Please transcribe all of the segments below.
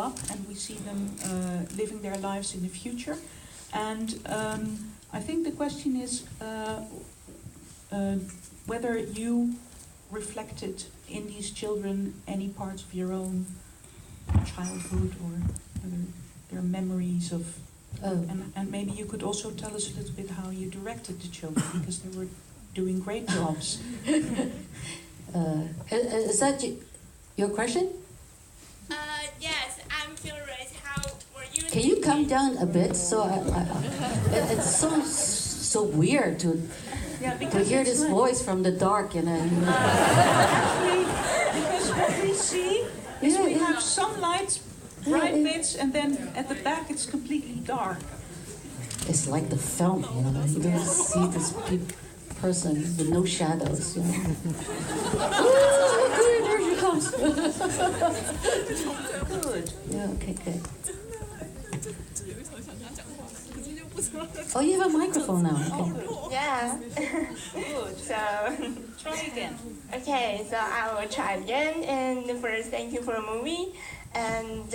up and we see them living their lives in the future. And I think the question is whether you reflected in these children any parts of your own childhood, or whether there are memories of... And maybe you could also tell us a little bit how you directed the children, because they were doing great jobs. Is that your question? Yes, I'm curious, how were you... Can you come down a bit? So it's so weird to hear this voice from the dark, you know. Actually, because what we see is we have some lights, bright bits, and then at the back it's completely dark. It's like the film, you know. You don't see this person with no shadows, you know. Oh, there she comes. Good. Yeah, okay, good. Oh, you have a microphone now. Okay. Yeah. Good. So, Try again. okay, so I will try again. And first, thank you for the movie. And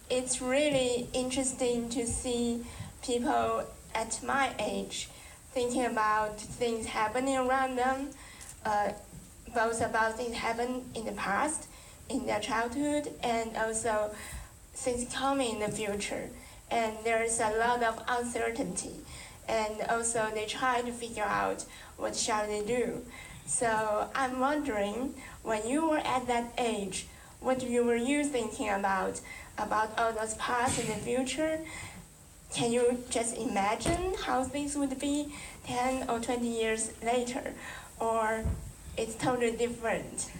it's really interesting to see people at my age thinking about things happening around them, both about things happened in the past, in their childhood, and also things coming in the future. And there's a lot of uncertainty. And also they try to figure out what shall they do. So I'm wondering, when you were at that age, what were you thinking about all those past and the future? Can you just imagine how things would be 10 or 20 years later? Or it's totally different?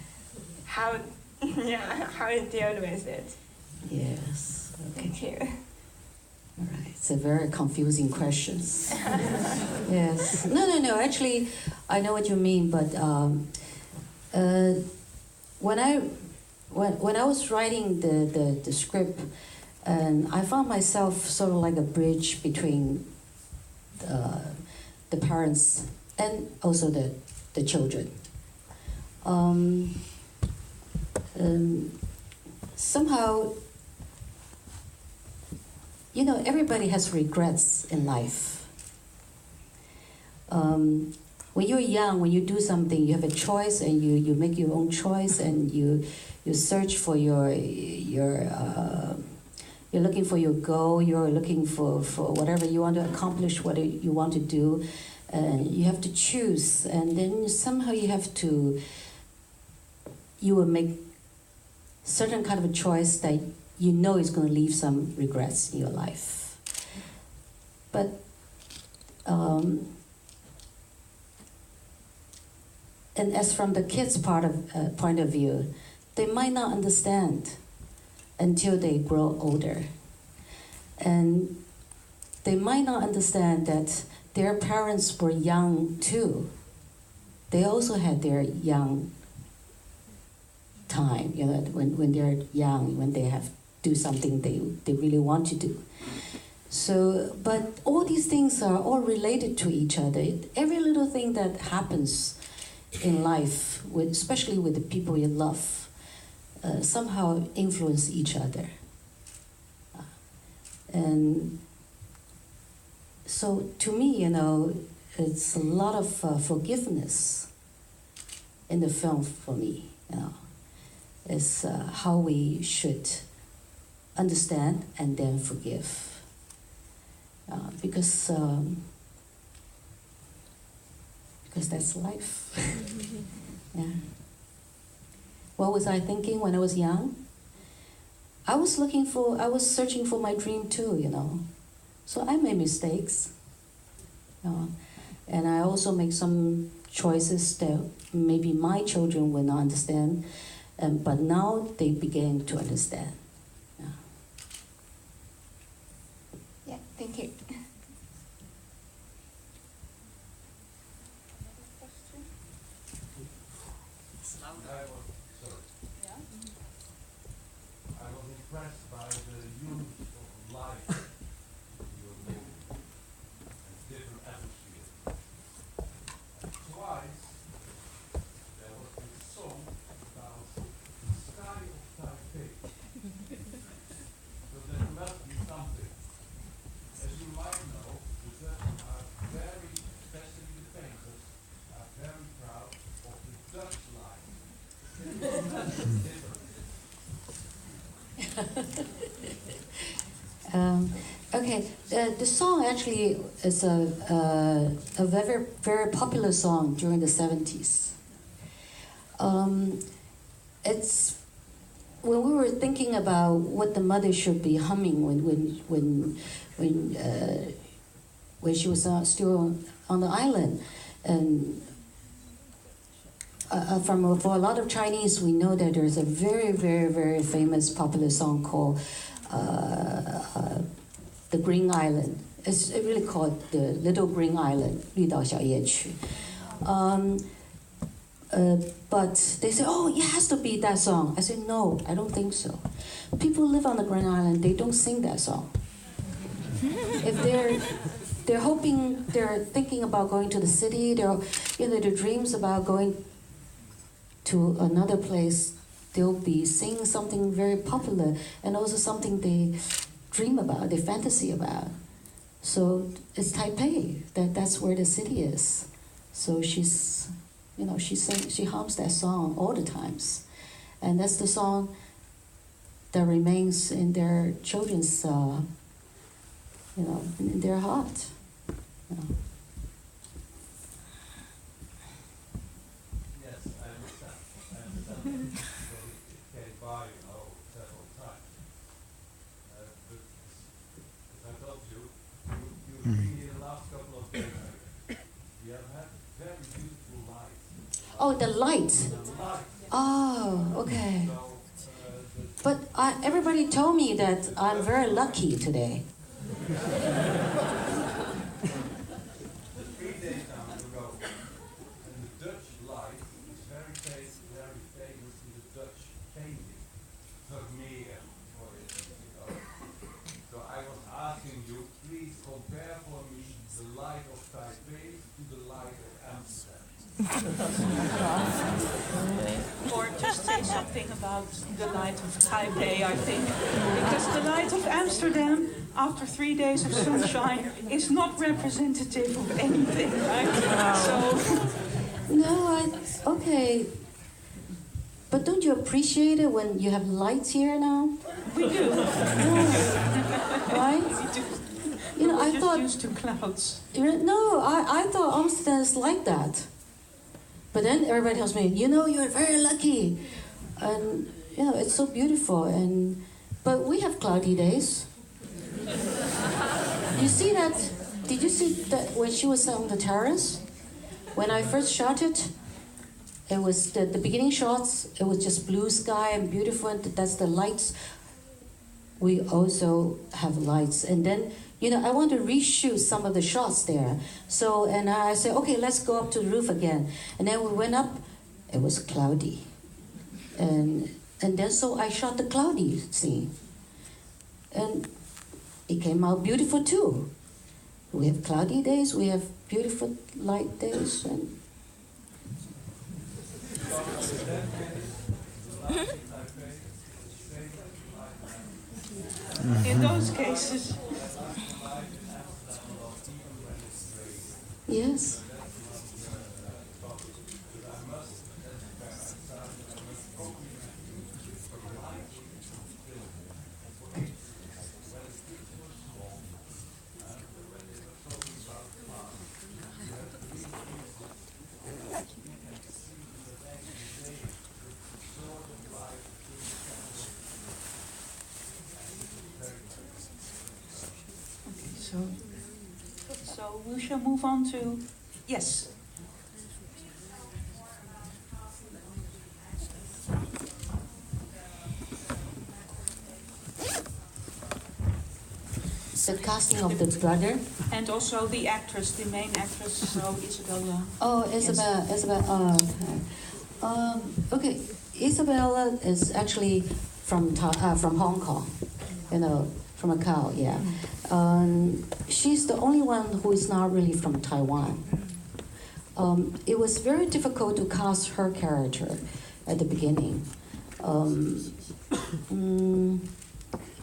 How you deal with it? Yes. Okay. Thank you. All right. It's a very confusing question. Yes. No. Actually, I know what you mean, but when I was writing the script, and I found myself sort of like a bridge between the parents and also the children. Somehow, you know, everybody has regrets in life. When you're young, when you do something, you have a choice, and you make your own choice, and you search for you're looking for your goal, you're looking for whatever you want to accomplish, what you want to do, and you have to choose, and then somehow you will make certain kind of a choice that you know is going to leave some regrets in your life. But and as from the kids' point of view, they might not understand until they grow older. And they might not understand that their parents were young too. They also had their young time, you know, when they're young, when they have do something they really want to do. So, but all these things are all related to each other. Every little thing that happens in life, especially with the people you love, somehow influence each other. And so to me, you know, it's a lot of forgiveness in the film for me, you know. It's how we should understand and then forgive. Because that's life. Yeah. What was I thinking when I was young? I was searching for my dream too, you know. So I made mistakes. And I also make some choices that maybe my children will not understand, but now they begin to understand. Yeah, thank you. I was impressed by the use of light in your movie and different atmospheres. And twice there was this song about the sky of Taipei. Okay, the song actually is a very, very popular song during the 70s. It's when we were thinking about what the mother should be humming when she was still on the island, and for a lot of Chinese, we know that there's a very, very, very famous popular song called The Green Island. It's really called The Little Green Island, 绿岛小夜曲. But they say, oh, it has to be that song. I said, no, I don't think so. People live on the Green Island, they don't sing that song. If they're hoping, they're thinking about going to the city, their dreams about going to another place, they'll be singing something very popular and also something they dream about, they fantasy about. So it's Taipei, that's where the city is. So she's, she hums that song all the times. And that's the song that remains in their children's, in their heart. You know. Yes, I understand. But it came by, several times. But as I told you, you see in the last couple of days, we have had very beautiful lights. Oh, the lights. The lights. Oh, okay. So, But everybody told me that I'm very lucky today. 3 days now ago, and the Dutch light is very famous in the Dutch painting, Vermeer, for instance. So I was asking you, please compare for me the light of Taipei to the light of Amsterdam. Or just say something about the light of Taipei, I think. Because the light of Amsterdam, after 3 days of sunshine, is not representative of anything, right? So. No, okay. But don't you appreciate it when you have lights here now? We do. Right? We do. I just thought used to clouds. No, I thought Amsterdam is like that. But then everybody tells me, you're very lucky, and it's so beautiful. But we have cloudy days. You see that? Did you see that when she was on the terrace? When I first shot it, it was the beginning shots. It was just blue sky and beautiful. And that's the lights. We also have lights, and then. I want to reshoot some of the shots there. So, and I said, okay, let's go up to the roof again. And then we went up, it was cloudy. And then so I shot the cloudy scene. And it came out beautiful too. We have cloudy days, we have beautiful light days. And In those cases. yes. So we shall move on to, yes. The casting of the brother. And also the actress, the main actress, so Isabella. Oh, Isabel. Yes. Isabel. Oh, okay. Okay, Isabella is actually from Hong Kong, from Macau. Yeah, she's the only one who is not really from Taiwan. It was very difficult to cast her character at the beginning.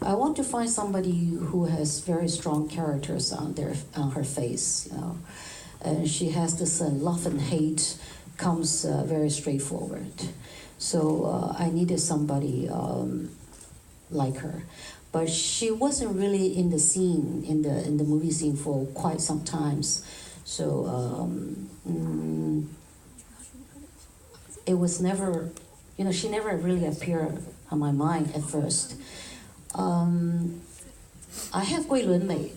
I want to find somebody who has very strong characters on her face, and she has this love and hate comes very straightforward. So I needed somebody like her. But she wasn't really in the scene, in the movie scene for quite some times. So it was never, she never really appeared on my mind at first. I have Gui Lunmei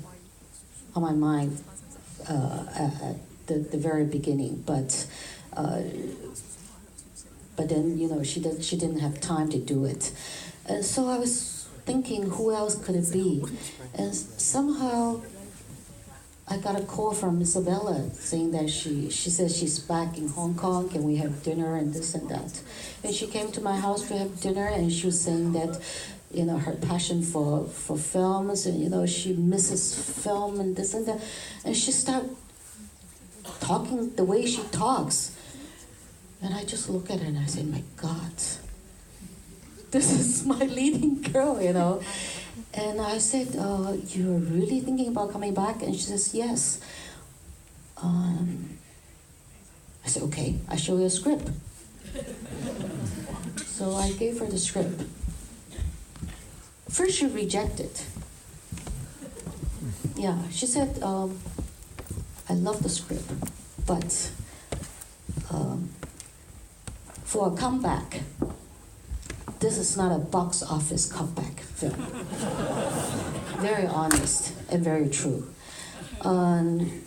on my mind at the very beginning, but then she didn't have time to do it, and so I was thinking, who else could it be? And somehow I got a call from Isabella saying that she says she's back in Hong Kong, can we have dinner and this and that. And she came to my house to have dinner, and she was saying that her passion for films, and she misses film and this and that. And she started talking the way she talks. And I just look at her and I say, my God, this is my leading girl, And I said, you're really thinking about coming back? And she says, yes. I said, okay, I'll show you a script. So I gave her the script. First she rejected. Yeah, she said, I love the script, but for a comeback, this is not a box office comeback film. Very honest and very true. And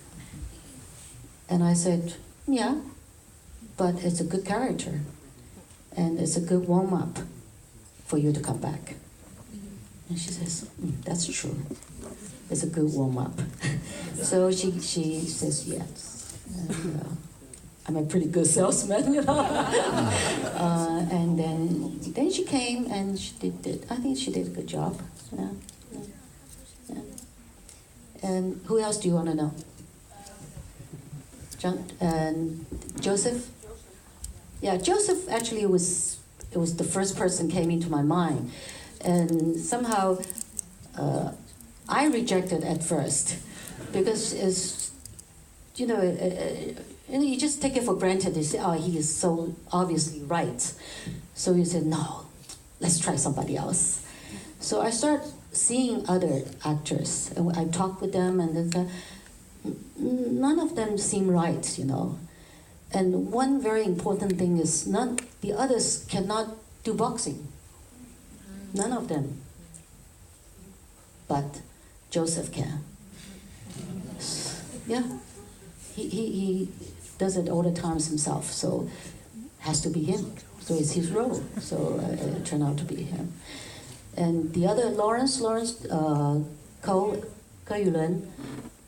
I said, yeah, but it's a good character, and it's a good warm-up for you to come back. And she says, that's true. It's a good warm-up. So she says yes. And, I'm a pretty good salesman, and then she came and she did. I think she did a good job. Yeah. And who else do you want to know? John and Joseph. Yeah, Joseph actually was the first person came into my mind. And somehow I rejected at first because it's, you just take it for granted. You say, oh, he is so obviously right. So you said, no, let's try somebody else. So I start seeing other actors, and I talk with them, and none of them seem right, And one very important thing is the others cannot do boxing. None of them. But Joseph can. Yeah. He does it all the times himself, so has to be him. So it's his role. So it turned out to be him. And the other Lawrence Ko Yulun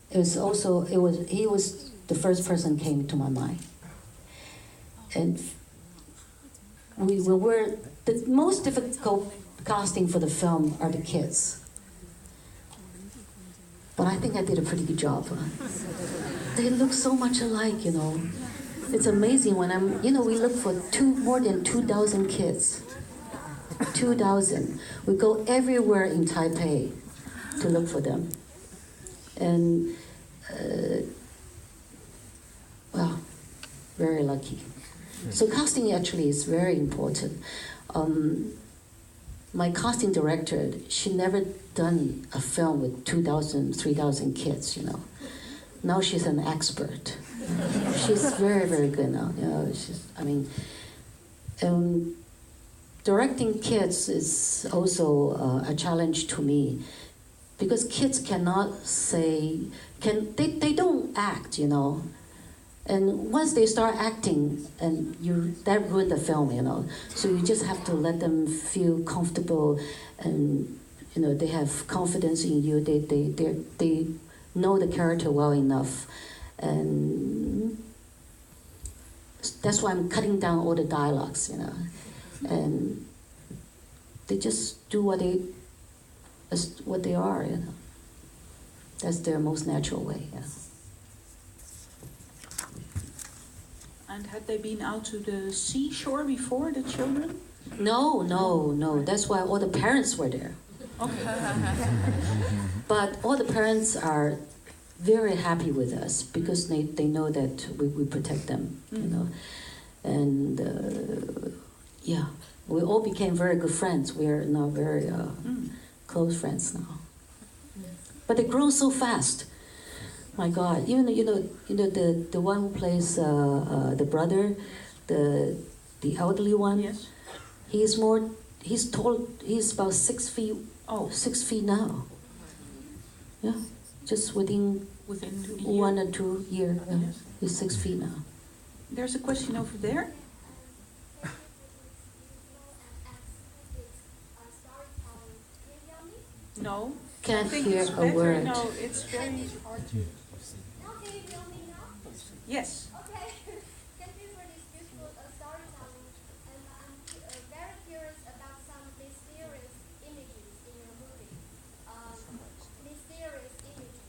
he was the first person came to my mind. And the most difficult casting for the film are the kids. But I think I did a pretty good job. They look so much alike, It's amazing when we look for more than 2,000 kids. 2,000. We go everywhere in Taipei to look for them. And, very lucky. So casting actually is very important. My casting director, she never done a film with 2,000, 3,000 kids, Now she's an expert. She's very, very good now. Directing kids is also a challenge to me, because kids cannot they don't act, And once they start acting, and that ruins the film, So you just have to let them feel comfortable, and they have confidence in you. They know the character well enough, and that's why I'm cutting down all the dialogues, And they just do what they are, That's their most natural way, yeah. And had they been out to the seashore before, the children? No. That's why all the parents were there. Okay. But all the parents are very happy with us because they know that we protect them, And We all became very good friends. We are now very close friends now. But they grow so fast. My God, even the one who plays the brother, the elderly one. Yes. He's more. He's tall. He's about 6 feet. Oh. 6 feet now. Yeah, just within Within a year. 1 or 2 years. Yeah. Yes. He's 6 feet now. There's a question over there. No. Can't I think hear it's a better. word. No, it's very hard to. Now can you hear me now? Yes. Okay. Thank you for this beautiful storytelling. And I'm very curious about some mysterious images in your movie. Mysterious images.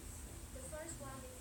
The first one is